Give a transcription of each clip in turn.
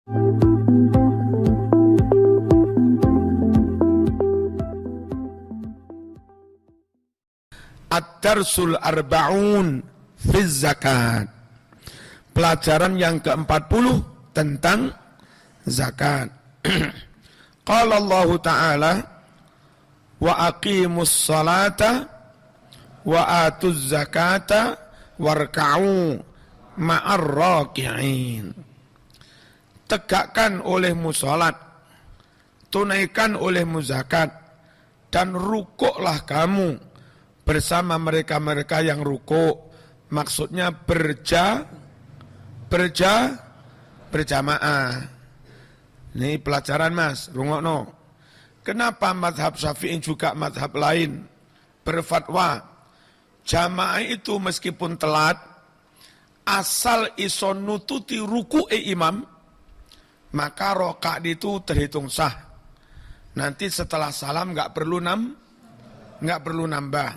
Ad-Darsul Arba'un fi Zakat. Pelajaran yang ke-40 tentang zakat. Qala Allah Ta'ala wa aqimus salata wa atuz zakata warka'u ma'ar raki'in. Tegakkan olehmu salat, tunaikan olehmu zakat, dan rukuklah kamu bersama mereka-mereka yang rukuk. Maksudnya berjamaah. Ini pelajaran mas, rungokno. Kenapa mazhab Syafi'i juga mazhab lain berfatwa jamaah itu meskipun telat, asal iso nututi ruku'e imam, maka rakaat itu terhitung sah. Nanti setelah salam nggak perlu nambah.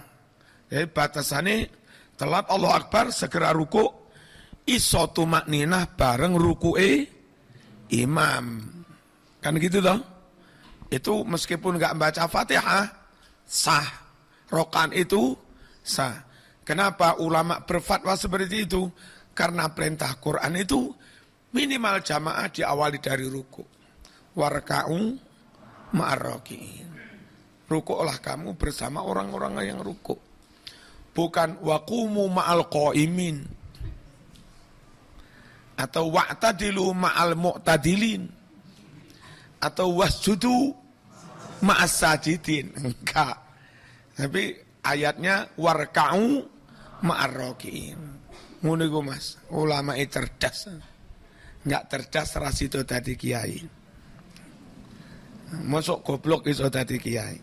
Jadi batasannya telat Allahu Akbar segera ruku, iso tumakninah bareng ruku'e imam. Kan gitu toh? Itu meskipun nggak baca Fatihah sah. Rakaat itu sah. Kenapa ulama berfatwa seperti itu? Karena perintah Quran itu minimal jamaah diawali dari ruku. Warka'u ma'ar raki'in. Rukuklah kamu bersama orang-orang yang rukuk. Bukan waqumu ma'al qaimin. Atau wa'tadilu ma'al mu'tadilin. Atau wasjudu ma'as sajidin. Enggak. Tapi ayatnya warka'u ma'ar raki'in. Ngono iku Mas, ulama cerdas. Enggak cerdas ras itu tadi kiai. Masuk goblok iso tadi kiai.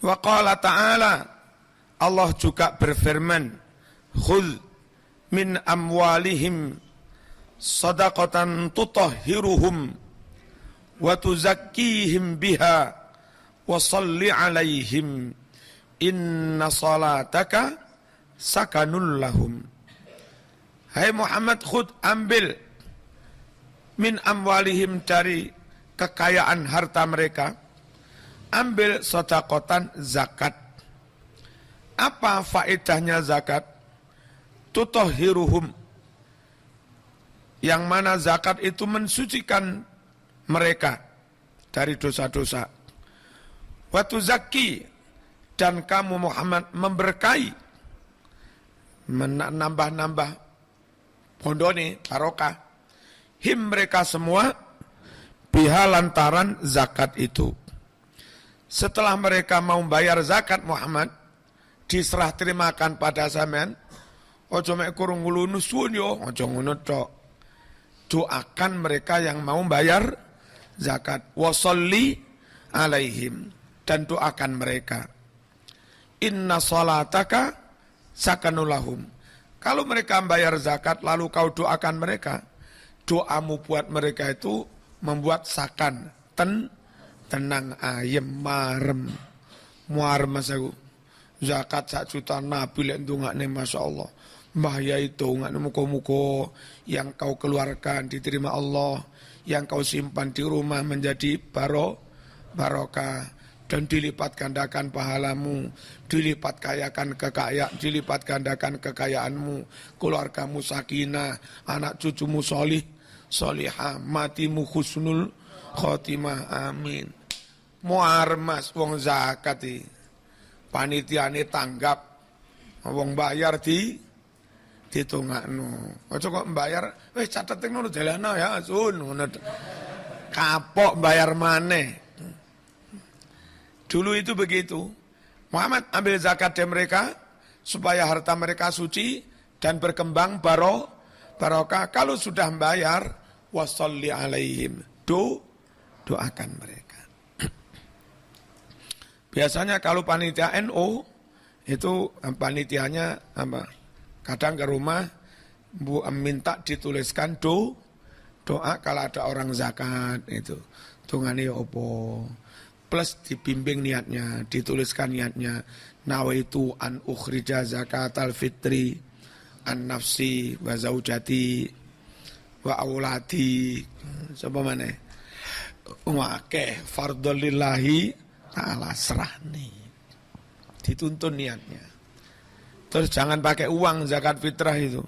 Wa qala ta'ala, Allah juga berfirman, khudh min amwalihim sadaqatan tutahhiruhum wa tuzakkihim biha wa salli alaihim inna salataka sakanul lahum. Hai Muhammad, khudh, ambil min amwalihim, dari kekayaan harta mereka, ambil sedekatan zakat. Apa faedahnya zakat? Tutahhiruhum, yang mana zakat itu mensucikan mereka dari dosa-dosa. Wa tuzakki, dan kamu Muhammad memberkahi, menambah-nambah pondone barokah, him, mereka semua, biha, lantaran zakat itu. Setelah mereka mau bayar zakat Muhammad, diserah terimakan pada sampean, ojo mek kurung ngulunu suwun yo, ojo ngono tok. Doakan mereka yang mau bayar zakat. Wasolli alaihim, dan doakan mereka. Inna salataka sakanulahum. Kalau mereka bayar zakat lalu kau doakan mereka, doamu buat mereka itu membuat sakan, tenang, ayem, marem. Muarem mas aku. Zakat 1 juta nabi lek ndongakne masyaallah. Mbah ya itu ngene muga-muga yang kau keluarkan diterima Allah, yang kau simpan di rumah menjadi barokah, dan dilipat gandakan pahalamu, dilipat gandakan kekayaanmu, keluargamu sakinah, anak cucumu solihah, matimu husnul khotimah, amin. Muar mas wong zakat iki panitiane tanggap, wong bayar ditungakno. Aja kok bayar, wis catet ngono dalana ya sun, ngono. Kapok bayar maneh. Dulu itu begitu. Muhammad ambil zakat dari mereka supaya harta mereka suci dan berkembang barokah. Kalau sudah membayar, wasalli alaihim, doakan mereka. Biasanya kalau panitia NU itu panitianya apa? Kadang ke rumah minta dituliskan doa kalau ada orang zakat itu. Tungane opo? Plus dibimbing niatnya, dituliskan niatnya. Nawaitu an ukhrija zakatal fitri an-nafsi wa zaujati wa auladi. Sapa maneh? Wakeh fardhul lillahi ta'ala serahni. Dituntun niatnya. Terus jangan pakai uang zakat fitrah itu.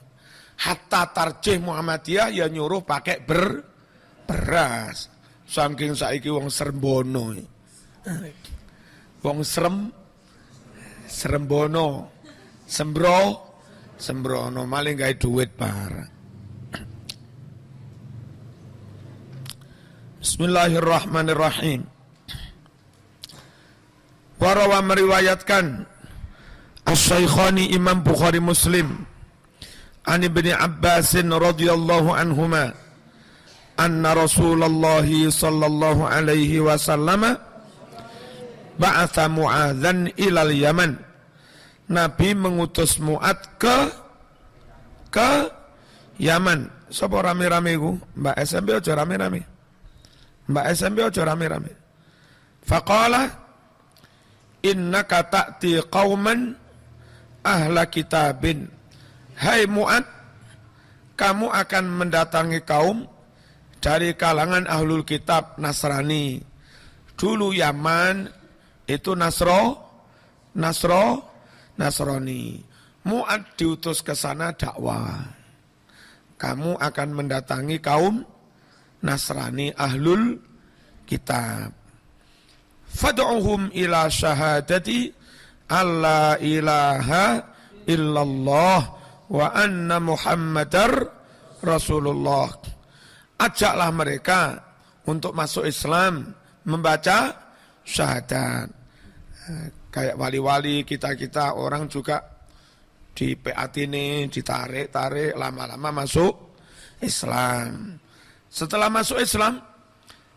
Hatta tarjih Muhammadiyah ya nyuruh pakai beras. Saking saiki wong serembono. Wong serembono. Sembrono maling gawe duit barang. Bismillahirrahmanirrahim. Warawa meriwayatkan Asy-Syaikhani Imam Bukhari Muslim an Ibnu Abbas radhiyallahu anhuma anna Rasulullah sallallahu alaihi wasallam ba'atha Mu'adzan ilal Yaman. Nabi mengutus Mu'adz ke Yaman. Sapa rame-rame iku? Mbak SMP aja rame-rame. Mbak SMP aja rame-rame. Faqala innaka ta'ti qauman ahla kitabin. Hai Mu'adz, kamu akan mendatangi kaum dari kalangan ahlul kitab Nasrani. Dulu Yaman itu Nasrani. Mu'adz diutus ke sana dakwah. Kamu akan mendatangi kaum Nasrani ahlul kitab. Fad'uhum ila syahadati alla ilaha illallah wa anna Muhammadar Rasulullah. Ajaklah mereka untuk masuk Islam, membaca syahadat. Kayak wali-wali kita orang juga di PAT ini ditarik-tarik lama-lama masuk Islam. Setelah masuk Islam,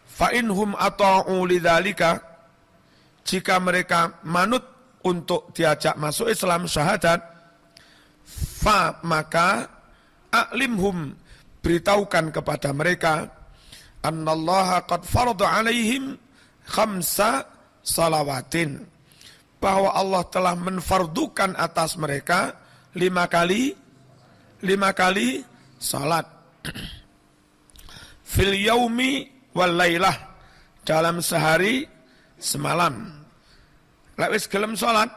fa inhum ata'u lidzalika, jika mereka manut untuk diajak masuk Islam syahadat, fa maka a'limhum, beritahukan kepada mereka, annallaha qad farada alaihim khamsa salawatin, bahwa Allah telah menfardukan atas mereka 5 kali salat. Fil yaumi wal lailah, dalam sehari semalam. Lawis gelem salat,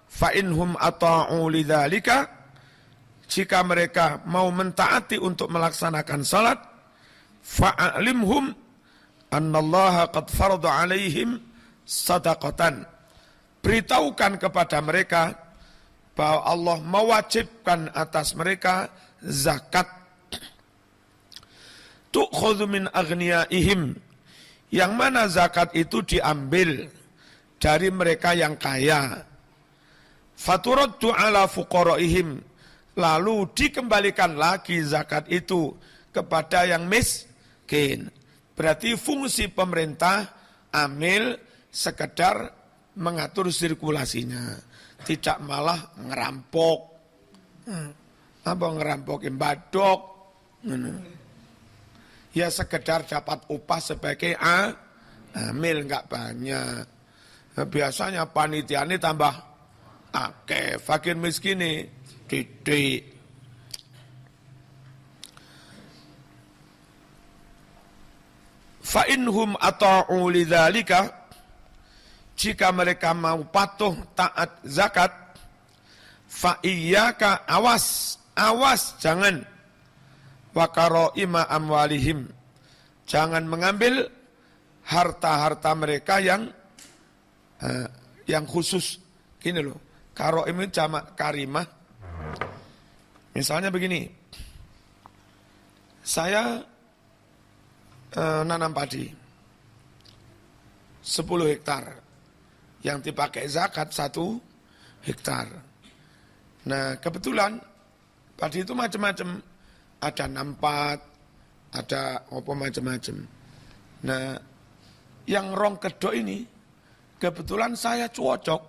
fa inhum ata'u lidzalika, jika mereka mau mentaati untuk melaksanakan salat, fa'alimhum annallaha qad farada alaihim sadaqatan, beritahukan kepada mereka bahwa Allah mewajibkan atas mereka zakat. Tu'khudhu min aghniyaihim, yang mana zakat itu diambil dari mereka yang kaya. Faturaddu ala fuqaraihim, lalu dikembalikan lagi zakat itu kepada yang miskin. Berarti fungsi pemerintah amil sekedar mengatur sirkulasinya, tidak malah ngerampok. Apa ngerampokin badok? Ya sekedar dapat upah sebagai amil, enggak banyak. Biasanya panitia ini tambah akeh, fakir miskin nih didik. Fa inhum ata'u lidzalika, jika mereka mau patuh taat zakat, fa iyyaka, awas jangan, wa qaraima amwalihim, jangan mengambil harta-harta mereka yang khusus. Gini loh, qaraim itu jamak karimah. Misalnya begini, saya nanam padi 10 hektar, yang dipakai zakat 1 hektar. Nah kebetulan padi itu macam-macam, ada 64, ada apa macam-macam. Nah yang rong kedok ini kebetulan saya cocok,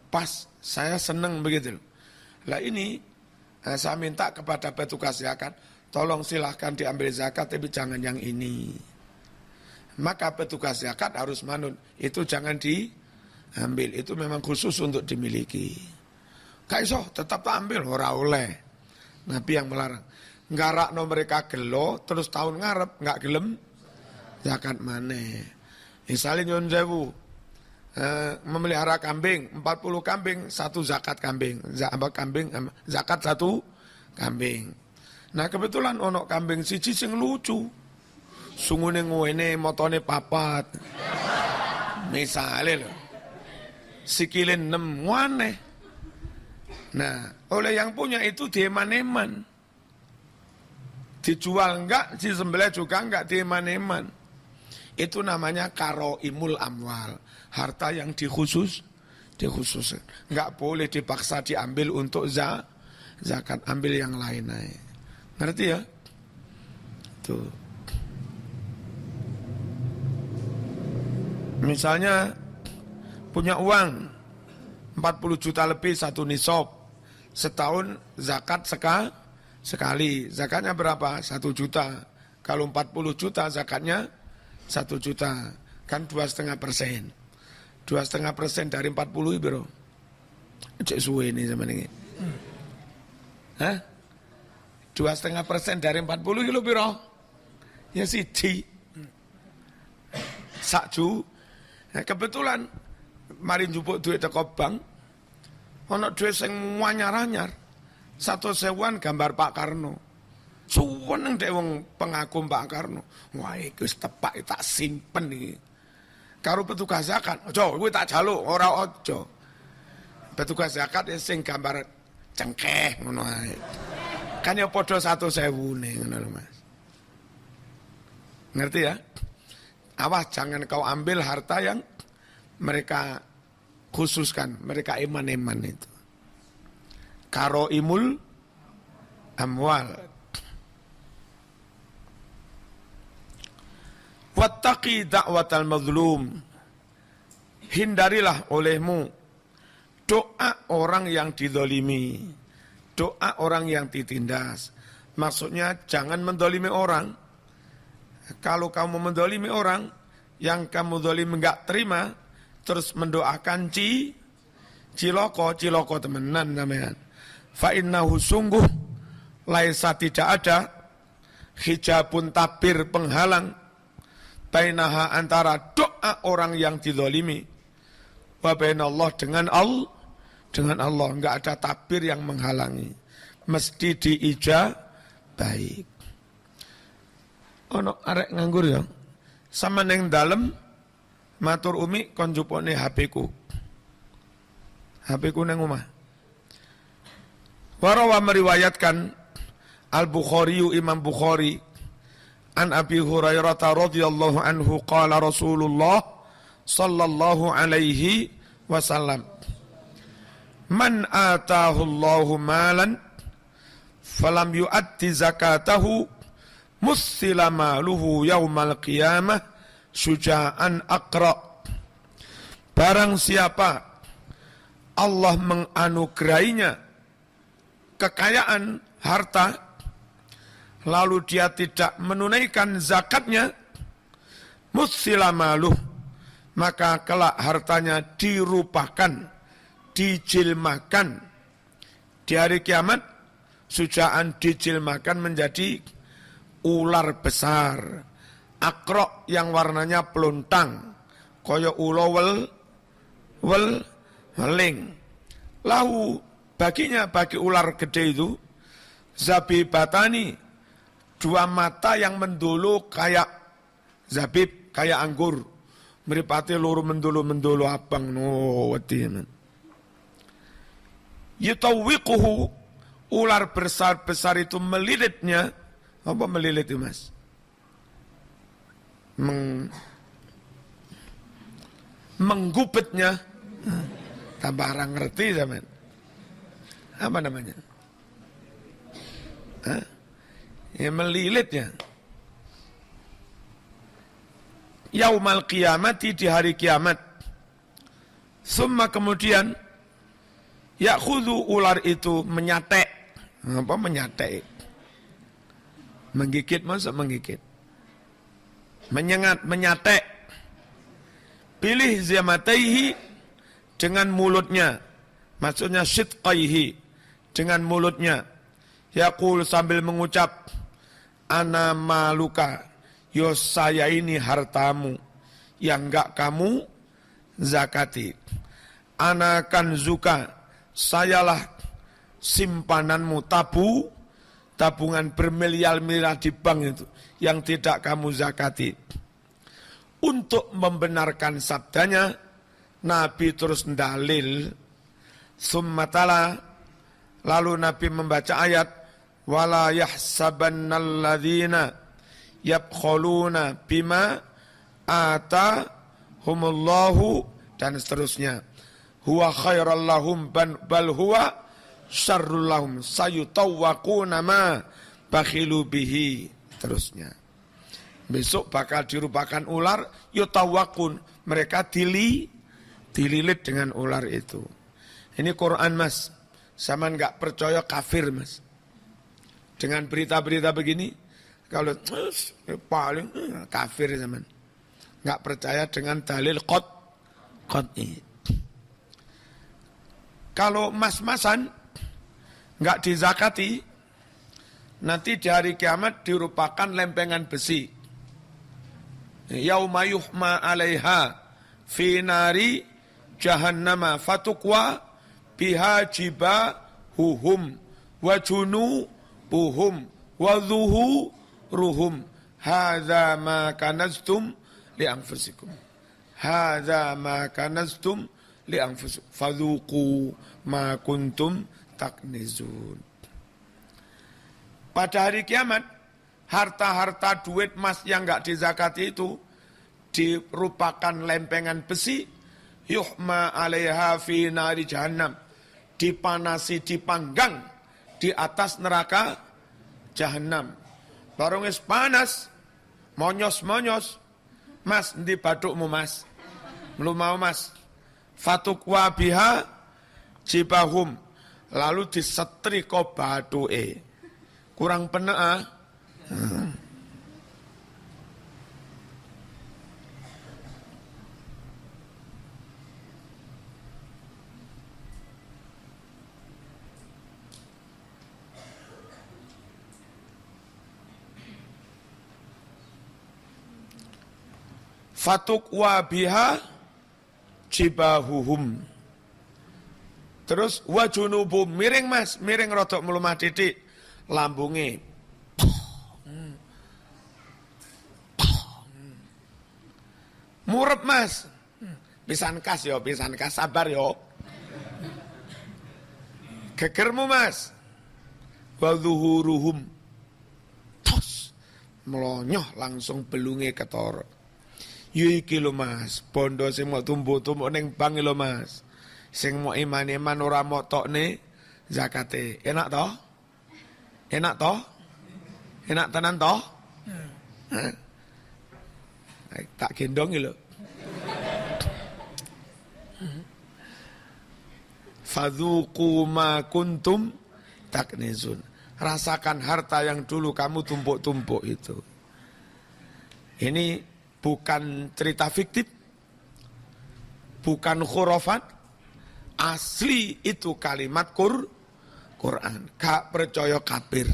pas, saya seneng begitu. Lah ini saya minta kepada petugas zakat, tolong silahkan diambil zakat tapi jangan yang ini. Maka petugas zakat harus manut, itu jangan diambil, itu memang khusus untuk dimiliki. Gak iso, tetap tak ambil, ora oleh. Nabi yang melarang. Nggarakno mereka gelo, terus tahun ngarep nggak gelem zakat maneh. Misalnya nyun sewu, memelihara kambing, 40 kambing, 1 zakat kambing. Zakat 1 kambing. Nah kebetulan ono kambing siji sing lucu. Sungune ngene, motone 4. Misalnya lho. Sikile 6 waneh. Nah, oleh yang punya itu dieman-eman. Dijual enggak, disembelih juga enggak, dieman-eman. Itu namanya karoimul amwal. Harta yang dikhususkan. Enggak boleh dipaksa diambil untuk zakat, ambil yang lain aja. Ngerti ya? Tuh. Misalnya punya uang 40 juta lebih 1 nisab. Setahun zakat sekali. Zakatnya berapa? 1 juta. Kalau 40 juta zakatnya 1 juta. Kan 2,5%. 2,5% dari 40 bro. Cek suwe ini zaman ini. Hah? 2,5% dari 40 kilo bro. Ya siji. Sakju. Nah, kebetulan mari njupuk duit teko bank. Ono duit sing anyar-anyar. 100.000-an gambar Pak Karno. Suweneng dek wong pengagum Pak Karno. Wah, iki wis tepak tak simpen iki. Karo petugas zakat, aja kuwi tak jaluk, ora aja. Petugas zakat sing gambar cengkeh ngono ae. Kan ya padha 100.000 ngono lho Mas. Ngerti ya? Awas jangan kau ambil harta yang mereka khususkan, mereka eman-eman itu. Karoimul amwal. Wattaqi da'watal mazlum. Hindarilah olehmu doa orang yang dizalimi, doa orang yang ditindas. Maksudnya jangan mendolimi orang. Kalau kamu mendolimi orang, yang kamu zalimi enggak terima, terus mendoakan ciloko temenan namanya. Fa innahu sungguh laisa tidak ada hijabun tabir penghalang bainaha antara doa orang yang dizalimi wa bainallah dengan Allah enggak ada tabir yang menghalangi, mesti diijabahi. Ono arek nganggur ya. Sama neng dalem matur umi kon jupone HP-ku. HP-ku neng omah. Warawa meriwayatkan Al-Bukhari Imam Bukhari an Abi Hurairah radhiyallahu anhu qala Rasulullah sallallahu alaihi wasallam man atahu Allahu malan falam yu'addi zakatahu mussila maluhu yaumal qiyamah syuja'an aqra. Barang siapa Allah menganugerahinya kekayaan harta lalu dia tidak menunaikan zakatnya, mussila maluh, maka kelak hartanya dirupakan, dijilmakan di hari kiamat, syuja'an dijilmakan menjadi ular besar, akrok yang warnanya peluntang, koyo ulo weling. Lahu baginya, bagi ular gede itu, zabibatani, 2 mata yang mendulu kayak zabib, kayak anggur. Meripati luru mendulu abang no wedi. Yutawiquhu, ular besar itu melilitnya. Apa melilit itu Mas? Menggubetnya. Tambah orang ngerti zaman. Apa namanya? Hah? Ya melilitnya. Yaumal qiyamati, di hari kiamat. Summa kemudian yakhudhu, ular itu menyatek. Apa menyatek? Menggigit, masa menggigit? Menyengat, menyatek. Pilih zamataihi, dengan mulutnya. Maksudnya sidqaihi, dengan mulutnya. Yaqul, sambil mengucap, ana maluka, yo saya ini hartamu yang enggak kamu zakati. Ana kanzuka, sayalah simpananmu, tabungan bermiliar-miliar di bank itu yang tidak kamu zakati. Untuk membenarkan sabdanya, Nabi terus dalil. Summatala, lalu Nabi membaca ayat, wala yahsabannalladzina yabkhuluna bima atahumullahu, dan seterusnya. Huwa khairal lahum bal huwa syarrul lahum sayutawwaquna ma bakhilu bihi, terusnya. Besok bakal dirupakan ular, yutawwaqun, mereka dililit dengan ular itu. Ini Quran, Mas. Sama enggak percaya kafir, Mas. Dengan berita-berita begini, kalau paling kafir zaman. Enggak percaya dengan dalil qat'i. Kalau mas-masan enggak dizakati, nanti di hari kiamat dirupakan lempengan besi. Yauma yuhma 'alaiha fi nari jahannama fatukwa biha jibahuhum wa junubuhum wa dhuhuruhum hadza ma kanaztum li anfusikum hadza ma kanaztum li anfusikum fadzuqu ma kuntum taknizun. Pada hari kiamat, harta-harta duit emas yang enggak dizakati itu dirupakan lempengan besi, yuhma 'alaiha fi nari jahannam, dipanasi, dipanggang di atas neraka jahanam. Barang wis panas, monyos-monyos, Mas, endi bathukmu, Mas? Belum mau, Mas. Fatukwa biha jibahum, lalu disetrika bathuke. Kurang penek ah. Fatukwa biha jibahuhum. Terus wajunubum, miring, Mas, miring rodok melumah titik lambunge. Murep, Mas. Pisan kas yo, pisan kas, sabar yo. Gegermu, Mas. Wa dhuhuruhum. Tos. Melonyoh langsung belunge ketara. Iki lho, Mas, bondo sing mau tumbuk-tumbuk ning bank lho, Mas. Sing mau iman-iman ora motokne zakate. Enak toh? Enak toh? Enak tenan toh? Tak gendong lho. Fadzuqu ma kuntum taknizun. Rasakan harta yang dulu kamu tumpuk-tumpuk itu. Ini bukan cerita fiktif, bukan khurafat, asli itu kalimat Quran. Gak percaya kafir.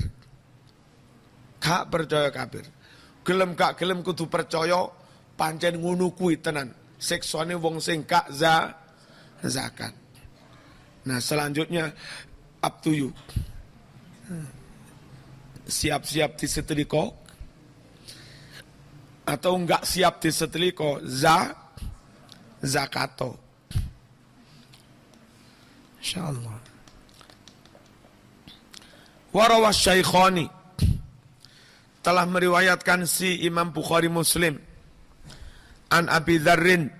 Gak percaya kafir. Gelem gak gelem kudu percaya, pancen ngono kuwi tenan. Siksane wong sing gak zakat. Nah, selanjutnya up to you. Siap-siap disetrika atau enggak siap disetrika zakato. Insyaallah. Warawas Syaikhani, telah meriwayatkan si Imam Bukhari Muslim an Abi Dzarrin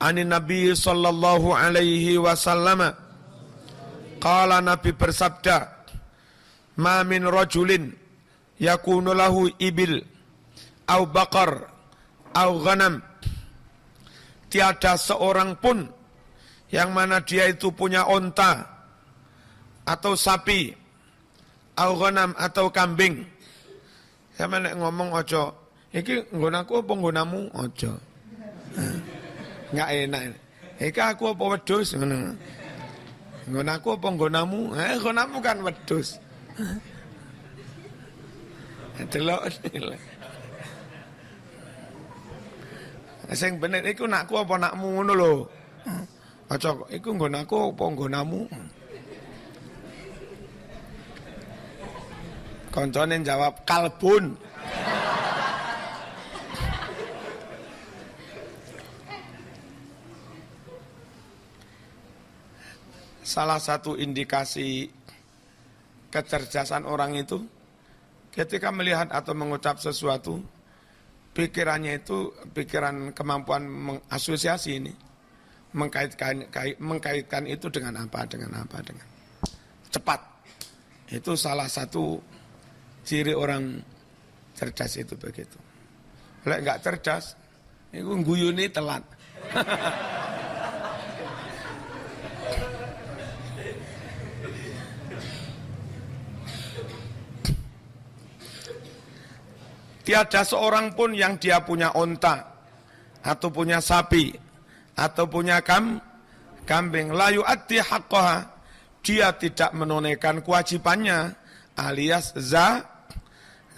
anin Nabi sallallahu alaihi wasallam qala, Nabi bersabda, ma min rajulin yakunu lahu ibil au baqar au ghanam, tiada seorang pun yang mana dia itu punya onta atau sapi, au ghanam atau kambing. Sama nek ngomong ojo, iki nggonaku apa nggonamu, ojo. Enggak enak. Iki aku apa wedhus ngono. Nggon aku apa nggonamu? Nggonamu kan wedhus. Delok. Sing bener iku nakku apa nakmu ngono lho. Aja iku nggon aku apa nggonamu? Koncone jawab kalbun. Salah satu indikasi kecerdasan orang itu ketika melihat atau mengucap sesuatu, pikirannya itu pikiran kemampuan mengasosiasi ini, mengkaitkan itu dengan apa, dengan cepat. Itu salah satu ciri orang cerdas itu begitu. Kalau enggak cerdas, itu guyune telat. Tiada seorang pun yang dia punya onta, atau punya sapi, atau punya kambing, la yu'addi haqqaha, dia tidak menunaikan kewajibannya, alias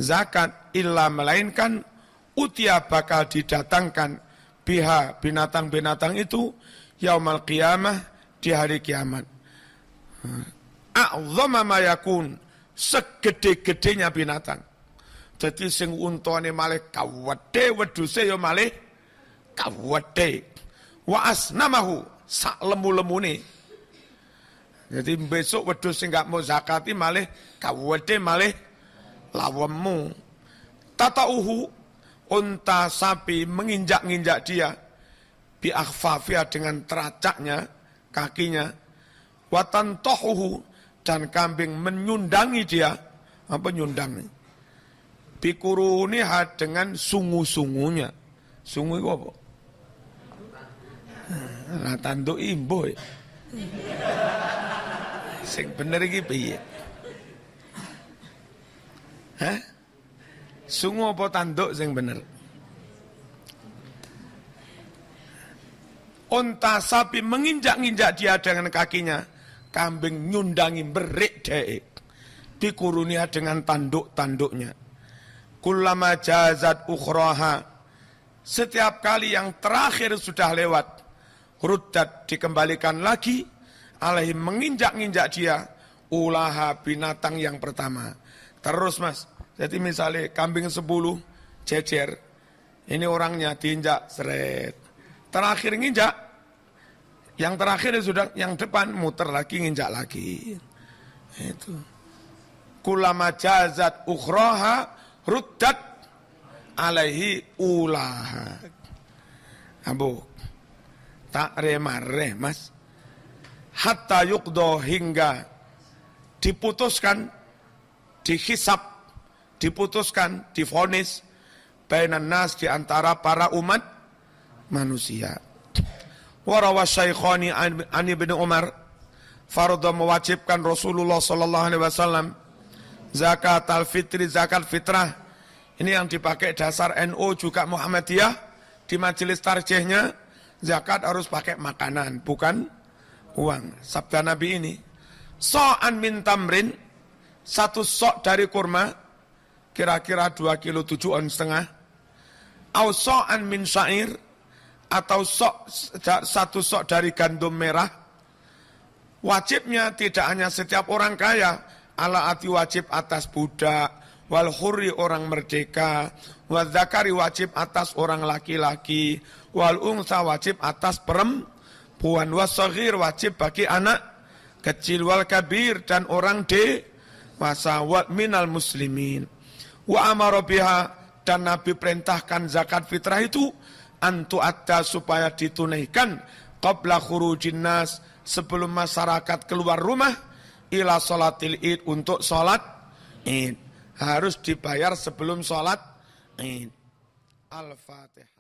zakat, illa melainkan utia bakal didatangkan biha binatang-binatang itu yaumal qiyamah di hari kiamat. A'zama ma yakun, segede-gedenya binatang. Jadi sing untane malih kawedhe, wedhuse ya malih kawedhe. Wa asnamahu, sak lemu-lemune. Jadi besok wedhus sing gak mau zakati malih kawedhe, malih lawemu. Tatauhu, unta sapi menginjak-injak dia bi akhfafia dengan teracaknya kakinya. Wa tantahuhu, dan kambing menyundangi dia. Apa nyundangi? Bikuruniha, dengan sungu-sungunya. Sungu itu apa? Nah, tanduk imbo. Sing bener iki piye? Hah? Sungu apa tanduk sing bener? Unta sapi menginjak-injak dia dengan kakinya, kambing nyundangi berik dhek. Bikuruniha, dengan tanduk-tanduknya. Kullama jazat ukhraha, setiap kali yang terakhir sudah lewat, ruddat, dikembalikan lagi, alaihi, menginjak-injak dia, ulaha, binatang yang pertama. Terus mas, jadi misalnya kambing 10 jejer, ini orangnya diinjak seret, terakhir nginjak, yang terakhir sudah, yang depan muter lagi, nginjak lagi. Itu. Kullama jazat ukhraha ruddat alaihi ulaha. Abu, tak remare mas. Hatta yukdo, hingga diputuskan, dihisab, diputuskan, divonis, bainan nas, di antara para umat manusia. Warawa syaikhani an ibnu Umar, fardu mewajibkan Rasulullah sallallahu alaihi wasallam zakat al-fitri, zakat fitrah. Ini yang dipakai dasar NU juga Muhammadiyah. Di majelis tarjihnya, zakat harus pakai makanan, bukan uang. Sabda Nabi ini, so'an min tamrin, satu sok dari kurma, kira-kira 2,7 kilo setengah. Au so'an min syair, atau satu sok dari gandum merah. Wajibnya tidak hanya setiap orang kaya, ala ati wajib atas budak, wal hurri orang merdeka, wal zakari wajib atas orang laki-laki, wal unsa wajib atas perempuan, was saghir wajib bagi anak kecil, wal kabir dan orang dewasa, wa minal muslimin. Wa amara biha, dan Nabi perintahkan zakat fitrah itu antu atta, supaya ditunaikan qabla khurujin nas, sebelum masyarakat keluar rumah, ila sholatil id, untuk sholat id. Harus dibayar sebelum sholat id. Al-Fatihah.